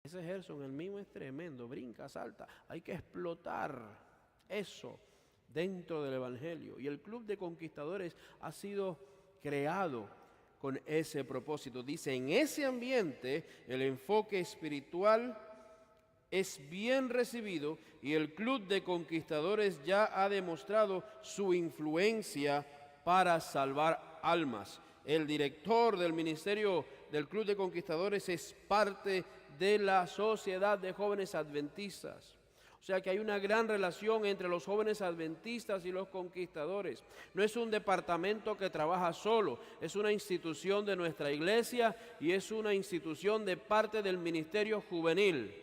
Ese Gerson, el mismo, es tremendo, brinca, salta. Hay que explotar eso dentro del Evangelio. Y el Club de Conquistadores ha sido creado con ese propósito. Dice, en ese ambiente el enfoque espiritual es bien recibido y el Club de Conquistadores ya ha demostrado su influencia para salvar almas. El director del ministerio del Club de Conquistadores es parte de la Sociedad de Jóvenes Adventistas. O sea que hay una gran relación entre los jóvenes adventistas y los conquistadores. No es un departamento que trabaja solo, es una institución de nuestra iglesia y es una institución de parte del ministerio juvenil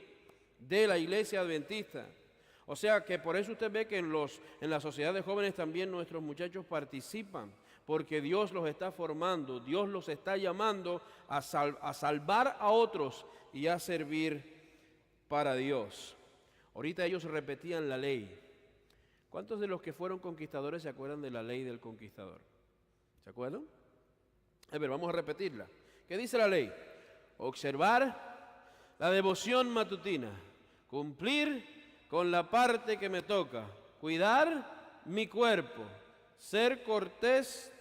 de la iglesia adventista. O sea que por eso usted ve que en la sociedad de jóvenes también nuestros muchachos participan, porque Dios los está formando, Dios los está llamando a salvar a otros y a servir para Dios. Ahorita ellos repetían la ley. ¿Cuántos de los que fueron conquistadores se acuerdan de la ley del conquistador? ¿Se acuerdan? A ver, vamos a repetirla. ¿Qué dice la ley? Observar la devoción matutina, cumplir con la parte que me toca, cuidar mi cuerpo, ser cortés,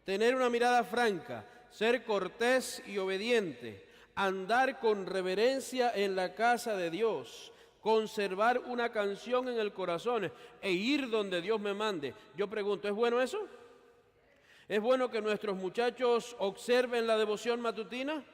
tener una mirada franca, ser cortés y obediente, andar con reverencia en la casa de Dios, conservar una canción en el corazón e ir donde Dios me mande. Yo pregunto, ¿es bueno eso? ¿Es bueno que nuestros muchachos observen la devoción matutina?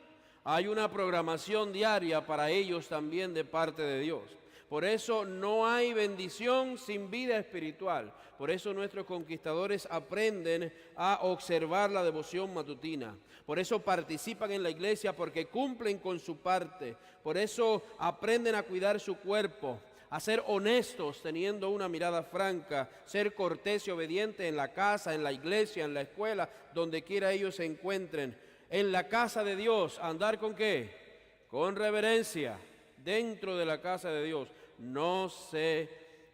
Hay una programación diaria para ellos también de parte de Dios. Por eso no hay bendición sin vida espiritual. Por eso nuestros conquistadores aprenden a observar la devoción matutina. Por eso participan en la iglesia, porque cumplen con su parte. Por eso aprenden a cuidar su cuerpo, a ser honestos teniendo una mirada franca, ser cortés y obediente en la casa, en la iglesia, en la escuela, donde quiera ellos se encuentren. En la casa de Dios, ¿andar con qué? Con reverencia. Dentro de la casa de Dios. No se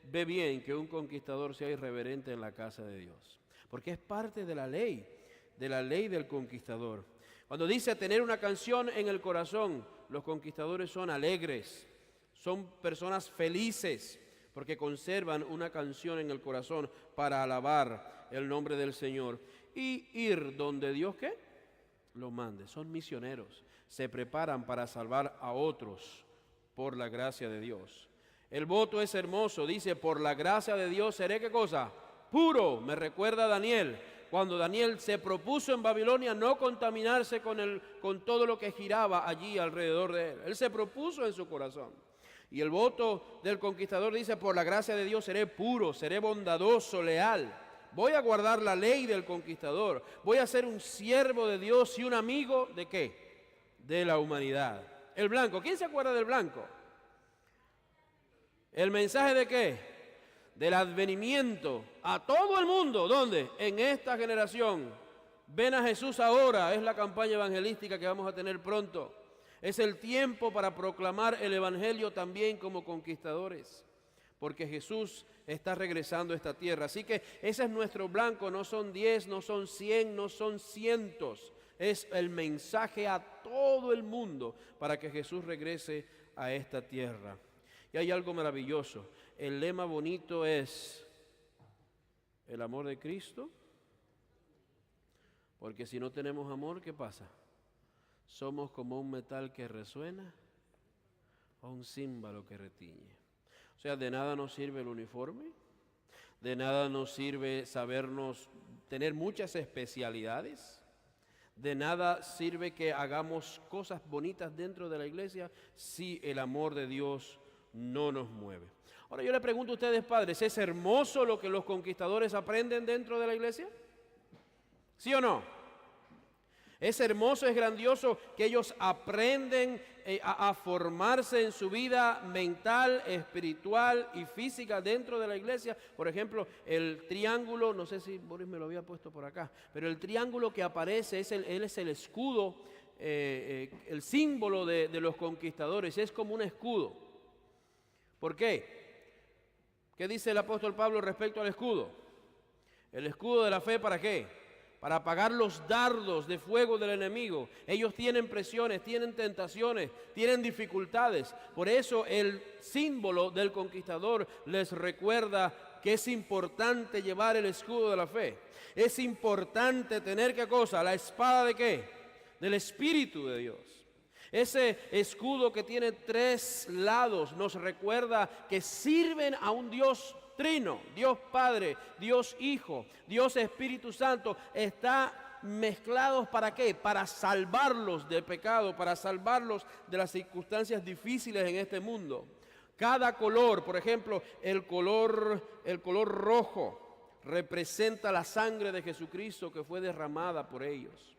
ve bien que un conquistador sea irreverente en la casa de Dios, porque es parte de la ley del conquistador. Cuando dice tener una canción en el corazón, los conquistadores son alegres, son personas felices, porque conservan una canción en el corazón para alabar el nombre del Señor y ir donde Dios, ¿qué? Los mande. Son misioneros, se preparan para salvar a otros por la gracia de Dios. El voto es hermoso, dice, por la gracia de Dios seré, ¿qué cosa? Puro. Me recuerda a Daniel, cuando Daniel se propuso en Babilonia no contaminarse con todo lo que giraba allí alrededor de él. Él se propuso en su corazón. Y el voto del conquistador dice, por la gracia de Dios seré puro, seré bondadoso, leal. Voy a guardar la ley del conquistador. Voy a ser un siervo de Dios y un amigo ¿de qué? De la humanidad. El blanco. ¿Quién se acuerda del blanco? ¿El mensaje de qué? Del advenimiento a todo el mundo. ¿Dónde? En esta generación. Ven a Jesús ahora. Es la campaña evangelística que vamos a tener pronto. Es el tiempo para proclamar el evangelio también como conquistadores, porque Jesús está regresando a esta tierra. Así que ese es nuestro blanco. No son 10, no son 100, no son cientos. Es el mensaje a todo el mundo para que Jesús regrese a esta tierra. Y hay algo maravilloso. El lema bonito es el amor de Cristo. Porque si no tenemos amor, ¿qué pasa? Somos como un metal que resuena o un címbalo que retiñe. O sea, de nada nos sirve el uniforme, de nada nos sirve tener muchas especialidades, de nada sirve que hagamos cosas bonitas dentro de la iglesia si el amor de Dios no nos mueve. Ahora yo le pregunto a ustedes, padres, ¿es hermoso lo que los conquistadores aprenden dentro de la iglesia? ¿Sí o no? Es hermoso, es grandioso que ellos aprenden a formarse en su vida mental, espiritual y física dentro de la iglesia. Por ejemplo, el triángulo, no sé si Boris me lo había puesto por acá, pero el triángulo que aparece, él es el escudo, el símbolo de los conquistadores, es como un escudo. ¿Por qué? ¿Qué dice el apóstol Pablo respecto al escudo? El escudo de la fe, ¿para qué? para apagar los dardos de fuego del enemigo. Ellos tienen presiones, tienen tentaciones, tienen dificultades. Por eso el símbolo del conquistador les recuerda que es importante llevar el escudo de la fe. Es importante tener, ¿qué cosa? La espada ¿de qué? Del Espíritu de Dios. Ese escudo que tiene 3 lados nos recuerda que sirven a un Dios trino, Dios Padre, Dios Hijo, Dios Espíritu Santo. Está mezclados ¿para qué? Para salvarlos del pecado, para salvarlos de las circunstancias difíciles en este mundo. Cada color, por ejemplo, el color rojo representa la sangre de Jesucristo que fue derramada por ellos.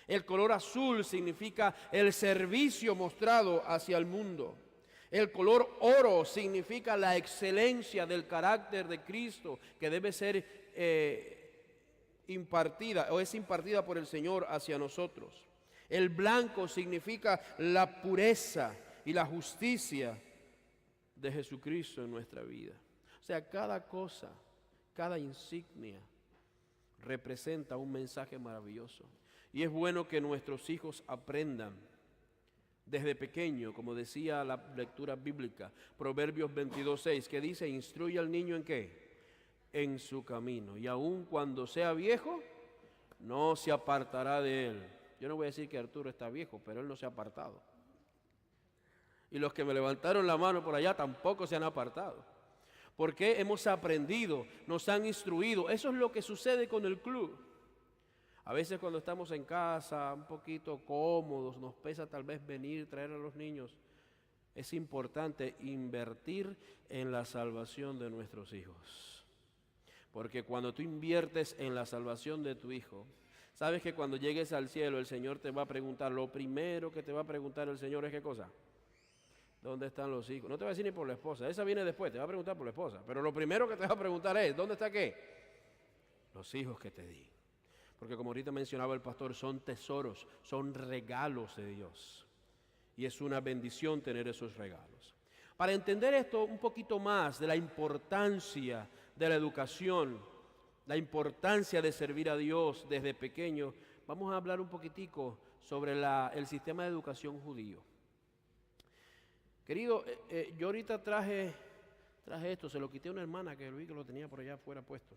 El color azul significa el servicio mostrado hacia el mundo. El color oro significa la excelencia del carácter de Cristo que debe ser impartida o es impartida por el Señor hacia nosotros. El blanco significa la pureza y la justicia de Jesucristo en nuestra vida. O sea, cada cosa, cada insignia representa un mensaje maravilloso. Y es bueno que nuestros hijos aprendan desde pequeño, como decía la lectura bíblica, Proverbios 22:6, que dice, instruye al niño ¿en qué? En su camino, y aun cuando sea viejo, no se apartará de él. Yo no voy a decir que Arturo está viejo, pero él no se ha apartado. Y los que me levantaron la mano por allá tampoco se han apartado. Porque hemos aprendido, nos han instruido. Eso es lo que sucede con el club. A veces cuando estamos en casa, un poquito cómodos, nos pesa tal vez venir, traer a los niños. Es importante invertir en la salvación de nuestros hijos. Porque cuando tú inviertes en la salvación de tu hijo, sabes que cuando llegues al cielo el Señor te va a preguntar, lo primero que te va a preguntar el Señor es ¿qué cosa? ¿Dónde están los hijos? No te va a decir ni por la esposa, esa viene después, te va a preguntar por la esposa. Pero lo primero que te va a preguntar es, ¿dónde está qué? Los hijos que te di. Porque como ahorita mencionaba el pastor, son tesoros, son regalos de Dios. Y es una bendición tener esos regalos. Para entender esto un poquito más de la importancia de la educación, la importancia de servir a Dios desde pequeño, vamos a hablar un poquitico sobre el sistema de educación judío. Querido, yo ahorita traje esto, se lo quité a una hermana que vi que lo tenía por allá afuera puesto.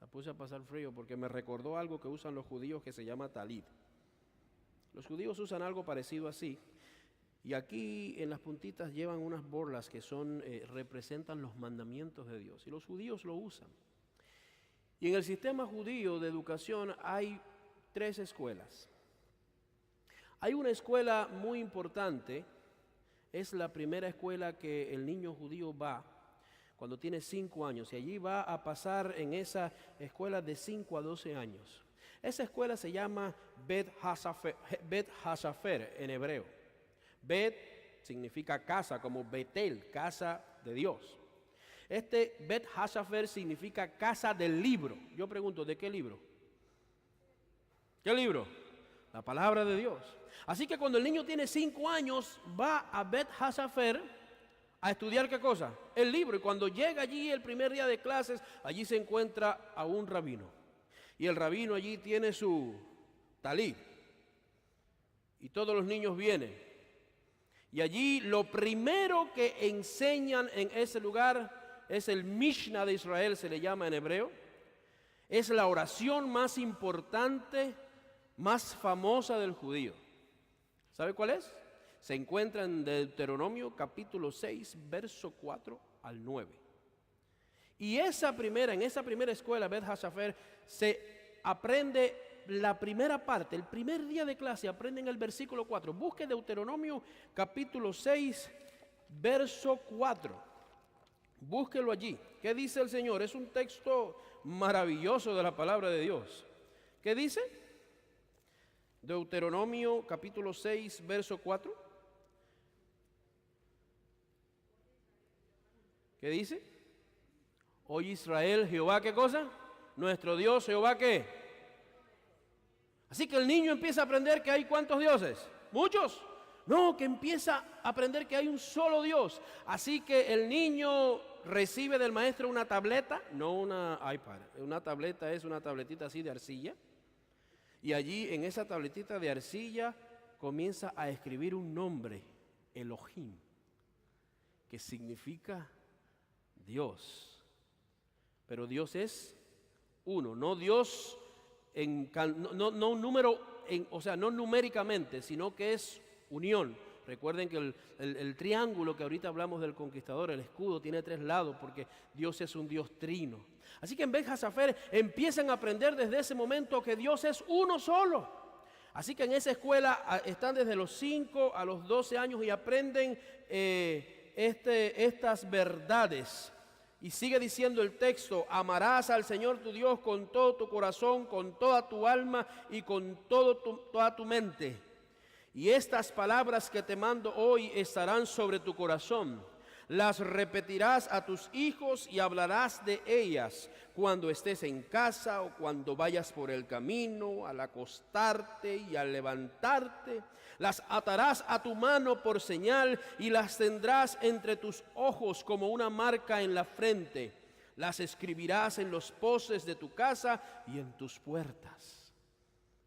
La puse a pasar frío porque me recordó algo que usan los judíos que se llama talit. Los judíos usan algo parecido así. Y aquí en las puntitas llevan unas borlas que representan los mandamientos de Dios. Y los judíos lo usan. Y en el sistema judío de educación hay 3 escuelas. Hay una escuela muy importante. Es la primera escuela que el niño judío va cuando tiene 5 años, y allí va a pasar en esa escuela de 5 a 12 años. Esa escuela se llama Bet Hasafer en hebreo. Bet significa casa, como Betel, casa de Dios. Este Bet Hasafer significa casa del libro. Yo pregunto, ¿de qué libro? ¿Qué libro? La palabra de Dios. Así que cuando el niño tiene 5 años, va a Bet Hasafer a estudiar ¿qué cosa? El libro. Y cuando llega allí el primer día de clases, allí se encuentra a un rabino. Y el rabino allí tiene su talit. Y todos los niños vienen. Y allí lo primero que enseñan en ese lugar es el Mishnah de Israel, se le llama en hebreo. Es la oración más importante, más famosa del judío. ¿Sabe cuál es? Se encuentra en Deuteronomio capítulo 6, verso 4 al 9. Y en esa primera escuela, Bet Hasafer, se aprende la primera parte, el primer día de clase, aprenden el versículo 4. Busque Deuteronomio capítulo 6, verso 4. Búsquelo allí. ¿Qué dice el Señor? Es un texto maravilloso de la palabra de Dios. ¿Qué dice? Deuteronomio capítulo 6, verso 4. ¿Qué dice? Oye Israel, Jehová, ¿qué cosa? Nuestro Dios, Jehová, ¿qué? Así que el niño empieza a aprender que hay ¿cuántos dioses? ¿Muchos? No, que empieza a aprender que hay un solo Dios. Así que el niño recibe del maestro una tableta, no una iPad. Una tableta es una tabletita así de arcilla. Y allí en esa tabletita de arcilla comienza a escribir un nombre, Elohim, que significa Dios. Pero Dios es uno, no Dios no un número, no numéricamente, sino que es unión. Recuerden que el triángulo que ahorita hablamos del conquistador, el escudo, tiene 3 lados porque Dios es un Dios trino. Así que en Bet Hasafer empiezan a aprender desde ese momento que Dios es uno solo. Así que en esa escuela están desde los 5 a los 12 años y aprenden estas verdades. Y sigue diciendo el texto: amarás al Señor tu Dios con todo tu corazón, con toda tu alma y con toda tu mente. Y estas palabras que te mando hoy estarán sobre tu corazón. Las repetirás a tus hijos y hablarás de ellas cuando estés en casa o cuando vayas por el camino, al acostarte y al levantarte. Las atarás a tu mano por señal y las tendrás entre tus ojos como una marca en la frente. Las escribirás en los postes de tu casa y en tus puertas.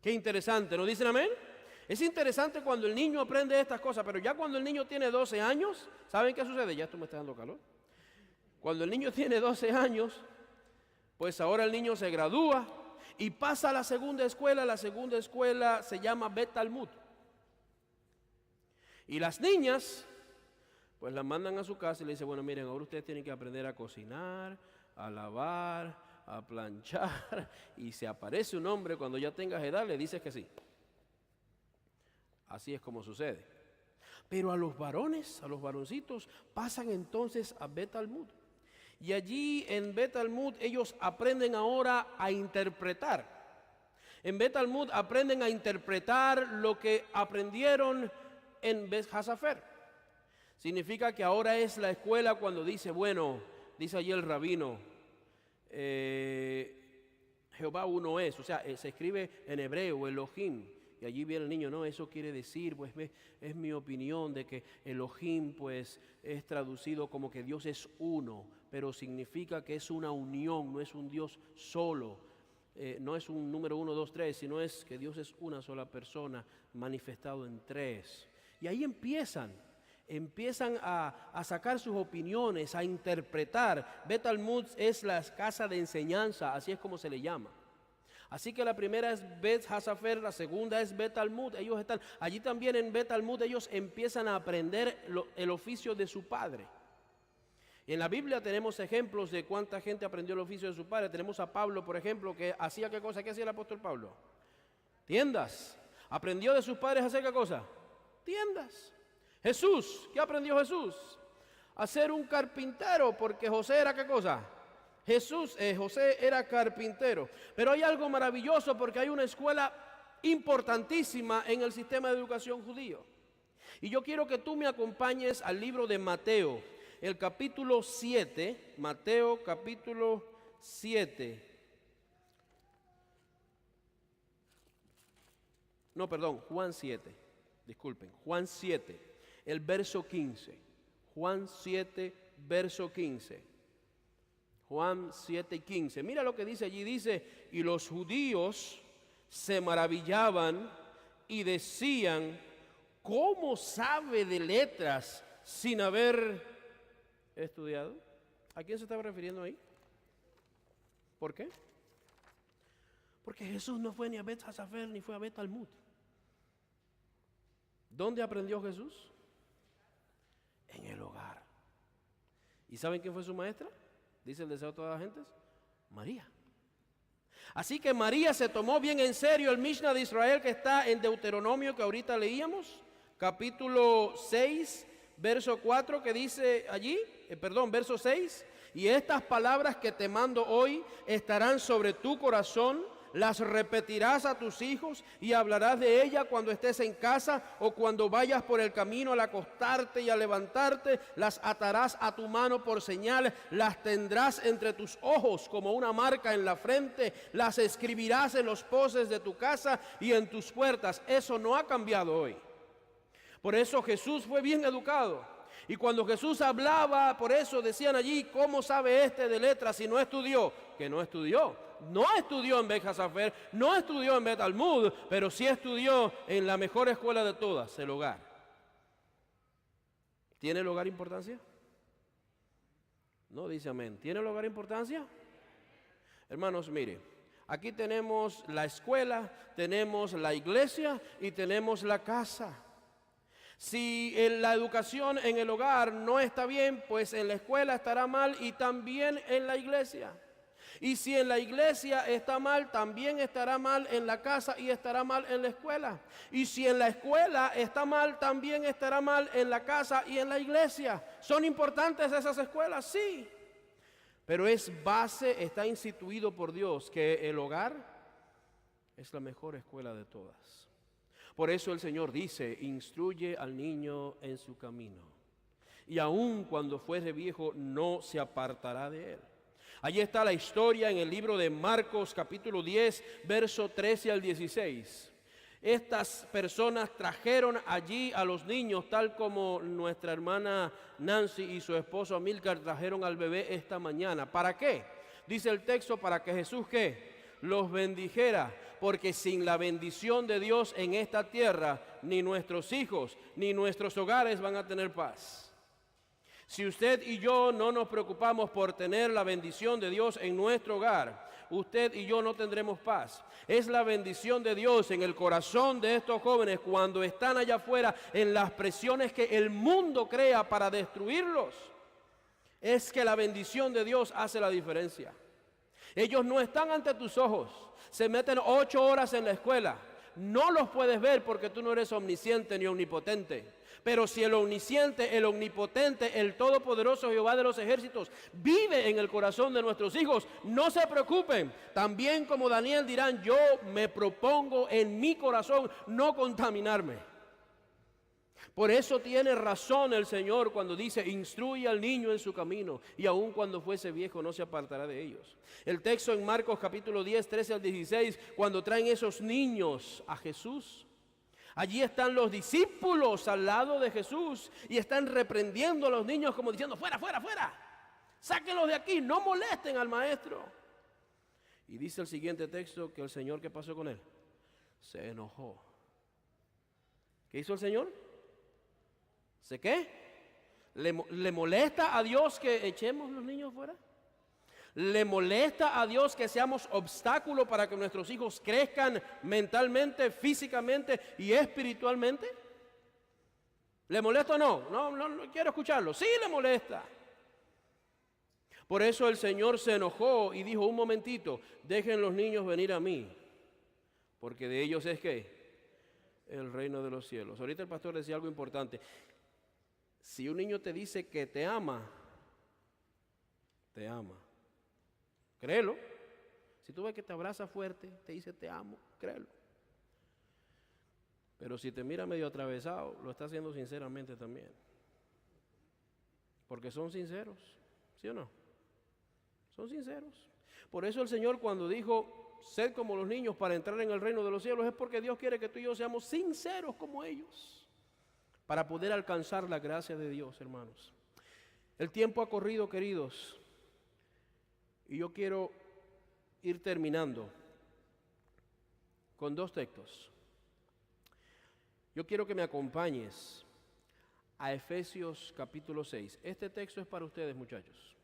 Qué interesante, ¿no dicen amén? Es interesante cuando el niño aprende estas cosas, pero ya cuando el niño tiene 12 años, ¿saben qué sucede? Ya esto me está dando calor. Cuando el niño tiene 12 años, pues ahora el niño se gradúa y pasa a la segunda escuela. La segunda escuela se llama Bet Talmud. Y las niñas, pues las mandan a su casa y le dicen: bueno, miren, ahora ustedes tienen que aprender a cocinar, a lavar, a planchar. Y si aparece un hombre cuando ya tengas edad, le dices que sí. Así es como sucede. Pero a los varones, a los varoncitos, pasan entonces a Bet Talmud. Y allí en Bet Talmud ellos aprenden ahora a interpretar. En Bet Talmud aprenden a interpretar lo que aprendieron en Bet Hasafer. Significa que ahora es la escuela cuando dice, bueno, dice allí el rabino, Jehová uno es, o sea, se escribe en hebreo, Elohim. Y allí viene el niño: no, eso quiere decir, pues es mi opinión de que Elohim pues es traducido como que Dios es uno, pero significa que es una unión, no es un Dios solo, no es un número 1, 2, 3, sino es que Dios es una sola persona manifestado en 3. Y ahí empiezan a sacar sus opiniones, a interpretar. Bet Talmud es la casa de enseñanza, así es como se le llama. Así que la primera es Bet Hasafer, la segunda es Bet Talmud. Ellos están allí también en Bet Talmud. Ellos empiezan a aprender el oficio de su padre. Y en la Biblia tenemos ejemplos de cuánta gente aprendió el oficio de su padre. Tenemos a Pablo, por ejemplo, que hacía ¿qué cosa? ¿Qué hacía el apóstol Pablo? Tiendas. ¿Aprendió de sus padres a hacer qué cosa? Tiendas. Jesús, ¿qué aprendió Jesús? A ser un carpintero, porque José era ¿qué cosa? José era carpintero. Pero hay algo maravilloso porque hay una escuela importantísima en el sistema de educación judío. Y yo quiero que tú me acompañes al libro de Mateo, el capítulo 7, Mateo capítulo 7. No, perdón, Juan 7, disculpen, Juan 7, el verso 15. Juan 7, verso 15. Juan 7 y 15. Mira lo que dice allí. Dice: y los judíos se maravillaban y decían: ¿cómo sabe de letras sin haber estudiado? ¿A quién se estaba refiriendo ahí? ¿Por qué? Porque Jesús no fue ni a Bet Hasafer ni fue a Bet Talmud. ¿Dónde aprendió Jesús? En el hogar. ¿Y saben quién fue su maestra? Dice el deseo de todas las gentes, María. Así que María se tomó bien en serio el Mishnah de Israel que está en Deuteronomio, que ahorita leíamos, capítulo 6, verso 4, que dice allí, verso 6, y estas palabras que te mando hoy estarán sobre tu corazón, las repetirás a tus hijos y hablarás de ella cuando estés en casa o cuando vayas por el camino al acostarte y al levantarte. Las atarás a tu mano por señal, las tendrás entre tus ojos como una marca en la frente, las escribirás en los postes de tu casa y en tus puertas. Eso no ha cambiado hoy. Por eso Jesús fue bien educado. Y cuando Jesús hablaba, por eso decían allí, ¿cómo sabe este de letras si no estudió? Que no estudió. No estudió en Bet Hasafer, no estudió en Bet Talmud, pero sí estudió en la mejor escuela de todas, el hogar. ¿Tiene el hogar importancia? No dice amén. ¿Tiene el hogar importancia? Hermanos, mire, aquí tenemos la escuela, tenemos la iglesia y tenemos la casa. Si la educación en el hogar no está bien, pues en la escuela estará mal y también en la iglesia. Y si en la iglesia está mal, también estará mal en la casa y estará mal en la escuela. Y si en la escuela está mal, también estará mal en la casa y en la iglesia. ¿Son importantes esas escuelas? Sí. Pero es base, está instituido por Dios que el hogar es la mejor escuela de todas. Por eso el Señor dice, instruye al niño en su camino, y aun cuando fuere viejo no se apartará de él. Allí está la historia en el libro de Marcos capítulo 10, verso 13 al 16. Estas personas trajeron allí a los niños, tal como nuestra hermana Nancy y su esposo Amílcar trajeron al bebé esta mañana. ¿Para qué? Dice el texto, para que Jesús, ¿qué? Los bendijera, porque sin la bendición de Dios en esta tierra, ni nuestros hijos, ni nuestros hogares van a tener paz. Si usted y yo no nos preocupamos por tener la bendición de Dios en nuestro hogar, usted y yo no tendremos paz. Es la bendición de Dios en el corazón de estos jóvenes cuando están allá afuera en las presiones que el mundo crea para destruirlos. Es que la bendición de Dios hace la diferencia. Ellos no están ante tus ojos, se meten 8 horas en la escuela. No los puedes ver porque tú no eres omnisciente ni omnipotente. Pero si el omnisciente, el omnipotente, el todopoderoso Jehová de los ejércitos vive en el corazón de nuestros hijos, no se preocupen. También como Daniel dirán, yo me propongo en mi corazón no contaminarme. Por eso tiene razón el Señor cuando dice, instruye al niño en su camino, y aun cuando fuese viejo no se apartará de ellos. El texto en Marcos capítulo 10, 13 al 16, cuando traen esos niños a Jesús, allí están los discípulos al lado de Jesús y están reprendiendo a los niños como diciendo, fuera, fuera, fuera, sáquenlos de aquí, no molesten al maestro. Y dice el siguiente texto que el Señor, ¿qué pasó con él? Se enojó. ¿Qué hizo el Señor? ¿Se qué? ¿Le molesta a Dios que echemos los niños fuera? ¿Le molesta a Dios que seamos obstáculo para que nuestros hijos crezcan mentalmente, físicamente y espiritualmente? ¿Le molesta o no? No quiero escucharlo. Sí le molesta. Por eso el Señor se enojó y dijo, un momentito, dejen los niños venir a mí, porque de ellos es ¿qué? El reino de los cielos. Ahorita el pastor decía algo importante. Si un niño te dice que te ama, te ama. Créelo. Si tú ves que te abraza fuerte, te dice te amo, créelo. Pero si te mira medio atravesado, lo está haciendo sinceramente también. Porque son sinceros, ¿sí o no? Son sinceros. Por eso el Señor cuando dijo, sed como los niños para entrar en el reino de los cielos, es porque Dios quiere que tú y yo seamos sinceros como ellos, para poder alcanzar la gracia de Dios, hermanos. El tiempo ha corrido, queridos, y yo quiero ir terminando con 2 textos. Yo quiero que me acompañes a Efesios capítulo 6. Este texto es para ustedes, muchachos.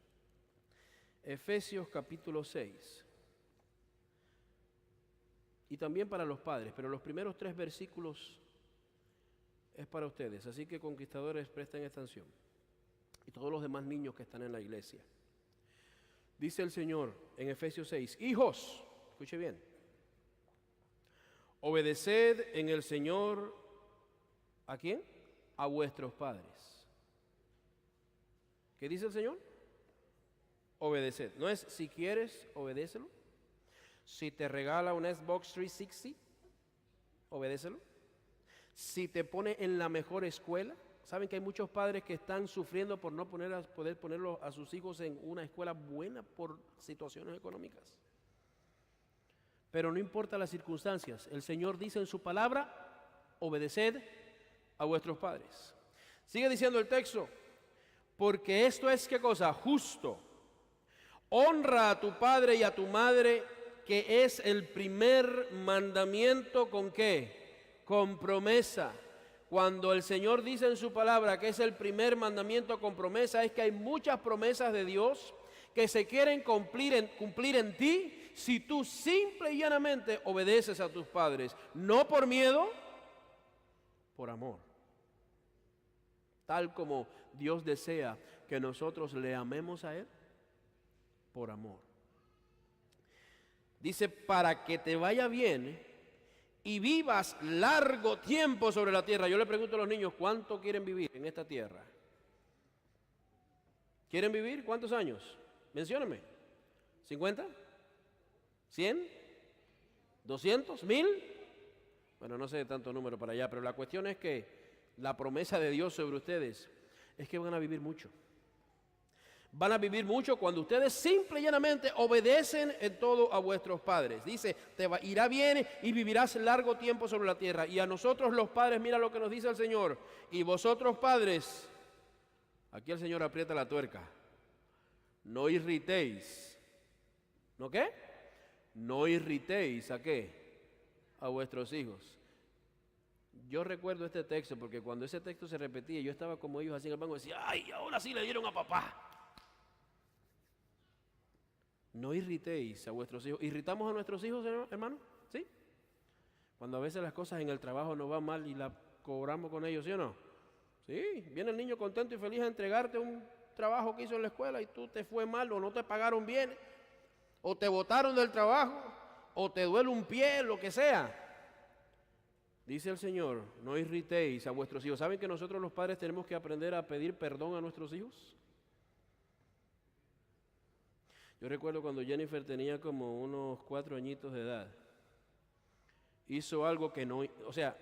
Efesios capítulo 6. Y también para los padres, pero los primeros 3 versículos es para ustedes. Así que, conquistadores, presten atención. Y todos los demás niños que están en la iglesia. Dice el Señor en Efesios 6, hijos, escuche bien, obedeced en el Señor, ¿a quién? A vuestros padres. ¿Qué dice el Señor? Obedeced. No es si quieres, obedécelo. Si te regala un Xbox 360, obedécelo. Si te pone en la mejor escuela. Saben que hay muchos padres que están sufriendo por no poder ponerlos a sus hijos en una escuela buena por situaciones económicas. Pero no importa las circunstancias, el Señor dice en su palabra, obedeced a vuestros padres. Sigue diciendo el texto, porque esto es, ¿qué cosa? Justo. Honra a tu padre y a tu madre, que es el primer mandamiento, ¿con qué? Con promesa. Cuando el Señor dice en su palabra que es el primer mandamiento con promesa, es que hay muchas promesas de Dios que se quieren cumplir en ti si tú simple y llanamente obedeces a tus padres, no por miedo, por amor. Tal como Dios desea que nosotros le amemos a Él, por amor. Dice, para que te vaya bien y vivas largo tiempo sobre la tierra. Yo le pregunto a los niños, ¿cuánto quieren vivir en esta tierra? ¿Quieren vivir? ¿Cuántos años? Mencióname. ¿50? ¿100? ¿200? ¿1000? Bueno, no sé tanto número para allá, pero la cuestión es que la promesa de Dios sobre ustedes es que van a vivir mucho. Van a vivir mucho cuando ustedes simple y llanamente obedecen en todo a vuestros padres. Dice, irá bien y vivirás largo tiempo sobre la tierra. Y a nosotros los padres, mira lo que nos dice el Señor. Y vosotros padres, aquí el Señor aprieta la tuerca. No irritéis. ¿No qué? No irritéis, ¿a qué? A vuestros hijos. Yo recuerdo este texto porque cuando ese texto se repetía, yo estaba como ellos así en el banco y decía, ¡ay, ahora sí le dieron a papá! No irritéis a vuestros hijos. ¿Irritamos a nuestros hijos, hermano? ¿Sí? Cuando a veces las cosas en el trabajo no van mal y la cobramos con ellos, ¿sí o no? Sí, viene el niño contento y feliz a entregarte un trabajo que hizo en la escuela y tú te fue mal o no te pagaron bien, o te botaron del trabajo, o te duele un pie, lo que sea. Dice el Señor, no irritéis a vuestros hijos. ¿Saben que nosotros los padres tenemos que aprender a pedir perdón a nuestros hijos? Yo recuerdo cuando Jennifer tenía como unos 4 añitos de edad. Hizo algo que no, o sea,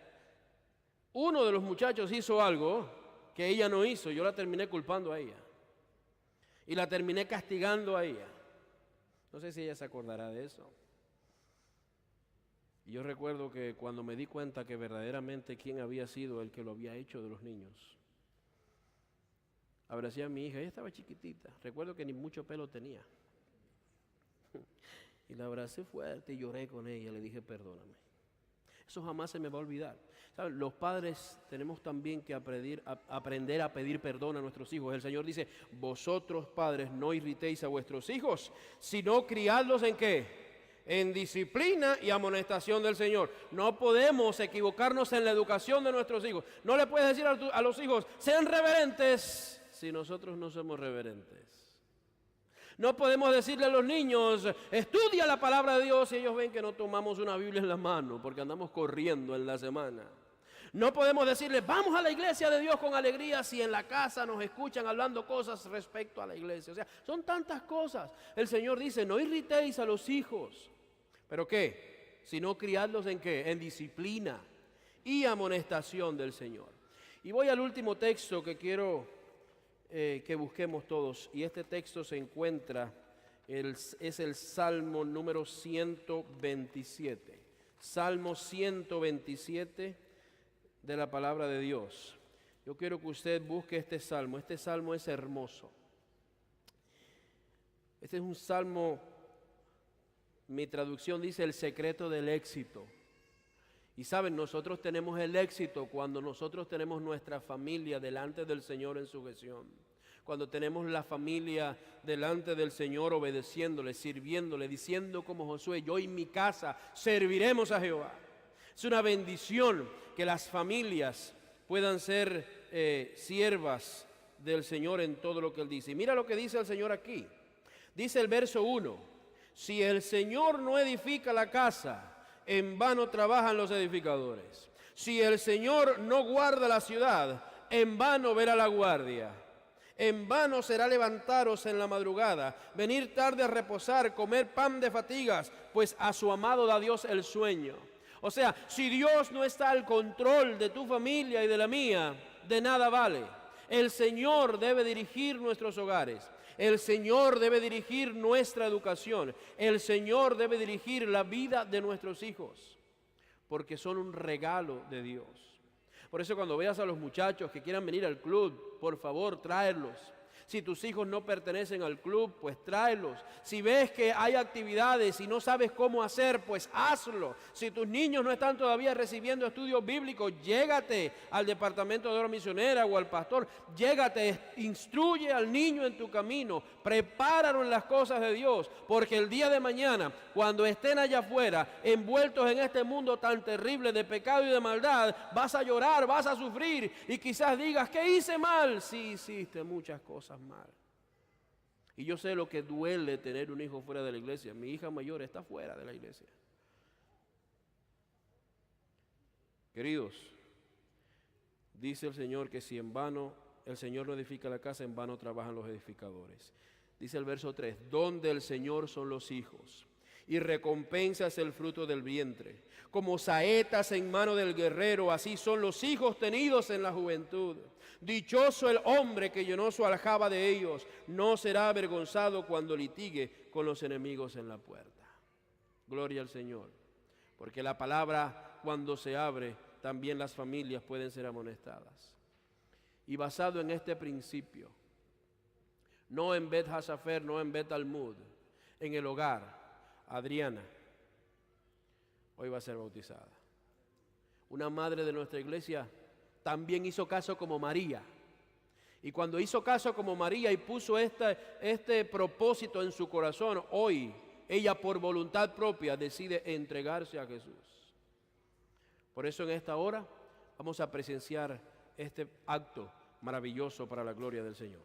uno de los muchachos hizo algo que ella no hizo. Yo la terminé culpando a ella. Y la terminé castigando a ella. No sé si ella se acordará de eso. Y yo recuerdo que cuando me di cuenta que verdaderamente quién había sido el que lo había hecho de los niños, abracé a mi hija. Ella estaba chiquitita. Recuerdo que ni mucho pelo tenía. Y la abracé fuerte y lloré con ella, le dije perdóname. Eso jamás se me va a olvidar. ¿Saben? Los padres tenemos también que aprender a pedir perdón a nuestros hijos. El Señor dice, vosotros padres no irritéis a vuestros hijos, sino criadlos ¿en qué? En disciplina y amonestación del Señor. No podemos equivocarnos en la educación de nuestros hijos. No le puedes decir a los hijos, sean reverentes, si nosotros no somos reverentes. No podemos decirle a los niños, estudia la palabra de Dios, y ellos ven que no tomamos una Biblia en la mano porque andamos corriendo en la semana. No podemos decirles, vamos a la iglesia de Dios con alegría, si en la casa nos escuchan hablando cosas respecto a la iglesia. O sea, son tantas cosas. El Señor dice, no irritéis a los hijos. ¿Pero qué? Sino criadlos ¿en qué? En disciplina y amonestación del Señor. Y voy al último texto que quiero que busquemos todos, y este texto se encuentra, es el Salmo número 127, Salmo 127 de la palabra de Dios. Yo quiero que usted busque este salmo es hermoso. Este es un salmo, mi traducción dice el secreto del éxito. Y saben, nosotros tenemos el éxito cuando nosotros tenemos nuestra familia delante del Señor en sujeción. Cuando tenemos la familia delante del Señor obedeciéndole, sirviéndole, diciendo como Josué, yo y mi casa serviremos a Jehová. Es una bendición que las familias puedan ser siervas del Señor en todo lo que Él dice. Y mira lo que dice el Señor aquí. Dice el verso 1, si el Señor no edifica la casa, en vano trabajan los edificadores. Si el Señor no guarda la ciudad, en vano verá la guardia. En vano será levantaros en la madrugada, venir tarde a reposar, comer pan de fatigas, pues a su amado da Dios el sueño. O sea, si Dios no está al control de tu familia y de la mía, de nada vale. El Señor debe dirigir nuestros hogares. El Señor debe dirigir nuestra educación. El Señor debe dirigir la vida de nuestros hijos, porque son un regalo de Dios. Por eso cuando veas a los muchachos que quieran venir al club, por favor, tráelos. Si tus hijos no pertenecen al club, pues tráelos. Si ves que hay actividades y no sabes cómo hacer, pues hazlo. Si tus niños no están todavía recibiendo estudios bíblicos, llégate al departamento de obra misionera o al pastor. Llégate, instruye al niño en tu camino, prepáralo en las cosas de Dios, porque el día de mañana, cuando estén allá afuera, envueltos en este mundo tan terrible de pecado y de maldad, vas a llorar, vas a sufrir y quizás digas, ¿qué hice mal? Sí, hiciste muchas cosas mal. Y yo sé lo que duele tener un hijo fuera de la iglesia. Mi hija mayor está fuera de la iglesia. Queridos, dice el Señor que si en vano el Señor no edifica la casa, en vano trabajan los edificadores. Dice el verso 3, donde el Señor son los hijos y recompensas el fruto del vientre. Como saetas en mano del guerrero, así son los hijos tenidos en la juventud. Dichoso el hombre que llenó su aljaba de ellos, no será avergonzado cuando litigue con los enemigos en la puerta. Gloria al Señor, porque la palabra cuando se abre, también las familias pueden ser amonestadas. Y basado en este principio, no en Bet Hasafer, no en Bet Talmud, en el hogar, Adriana hoy va a ser bautizada. Una madre de nuestra iglesia también hizo caso como María. Y cuando hizo caso como María y puso este propósito en su corazón, hoy ella por voluntad propia decide entregarse a Jesús. Por eso en esta hora vamos a presenciar este acto maravilloso para la gloria del Señor.